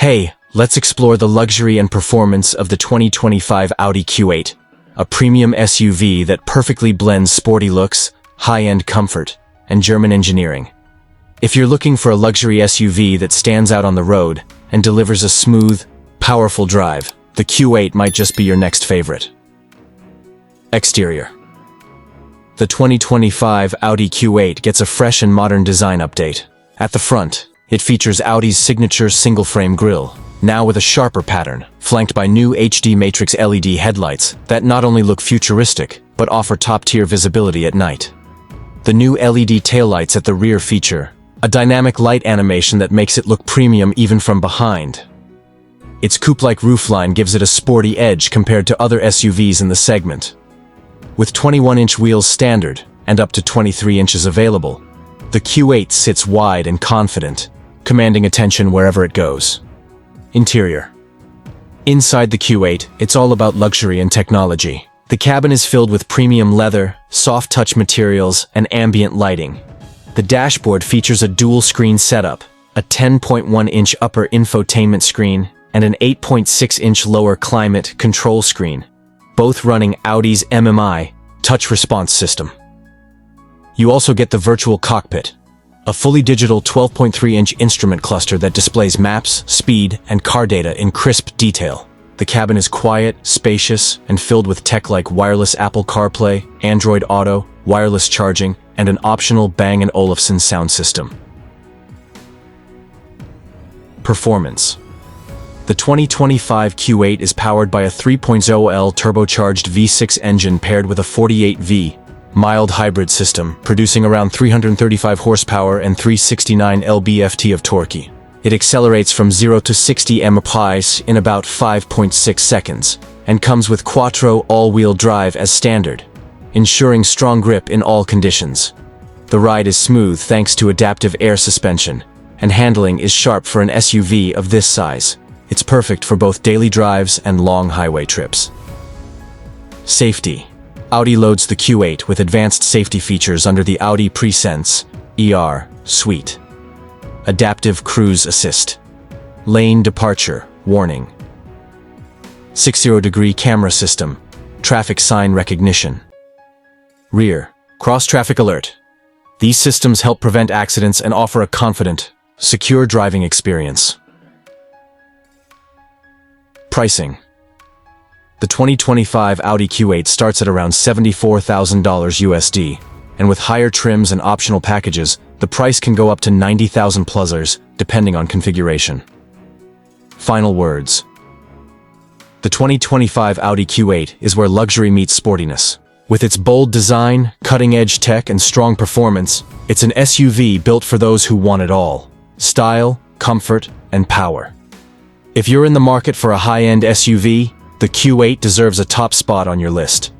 Hey, let's explore the luxury and performance of the 2025 Audi Q8, a premium SUV that perfectly blends sporty looks, high-end comfort, and German engineering. If you're looking for a luxury SUV that stands out on the road and delivers a smooth, powerful drive, the Q8 might just be your next favorite. Exterior. The 2025 Audi Q8 gets a fresh and modern design update. At the front, it features Audi's signature single-frame grille, now with a sharper pattern, flanked by new HD Matrix LED headlights that not only look futuristic, but offer top-tier visibility at night. The new LED taillights at the rear feature a dynamic light animation that makes it look premium even from behind. Its coupe-like roofline gives it a sporty edge compared to other SUVs in the segment. With 21-inch wheels standard and up to 23 inches available, the Q8 sits wide and confident, commanding attention wherever it goes. Interior. Inside the Q8, it's all about luxury and technology. The cabin is filled with premium leather, soft touch materials, and ambient lighting. The dashboard features a dual-screen setup, a 10.1-inch upper infotainment screen, and an 8.6-inch lower climate control screen, both running Audi's MMI touch response system. You also get the virtual cockpit, a fully digital 12.3-inch instrument cluster that displays maps, speed, and car data in crisp detail. The cabin is quiet, spacious, and filled with tech like wireless Apple CarPlay, Android Auto, wireless charging, and an optional Bang & Olufsen sound system. Performance. The 2025 Q8 is powered by a 3.0L turbocharged V6 engine paired with a 48V mild hybrid system, producing around 335 horsepower and 369 lb-ft of torque. It accelerates from 0 to 60 mph in about 5.6 seconds, and comes with Quattro all-wheel drive as standard, ensuring strong grip in all conditions. The ride is smooth thanks to adaptive air suspension, and handling is sharp for an SUV of this size. It's perfect for both daily drives and long highway trips. Safety. Audi loads the Q8 with advanced safety features under the Audi Presense ER suite. Adaptive Cruise Assist. Lane Departure Warning. 60-degree camera system. Traffic sign recognition. Rear Cross-traffic alert. These systems help prevent accidents and offer a confident, secure driving experience. Pricing. The 2025 Audi Q8 starts at around $74,000 USD, and with higher trims and optional packages, the price can go up to $90,000+, depending on configuration. Final words. The 2025 Audi Q8 is where luxury meets sportiness. With its bold design, cutting-edge tech, and strong performance, it's an SUV built for those who want it all: style, comfort, and power. If you're in the market for a high-end SUV, the Q8 deserves a top spot on your list.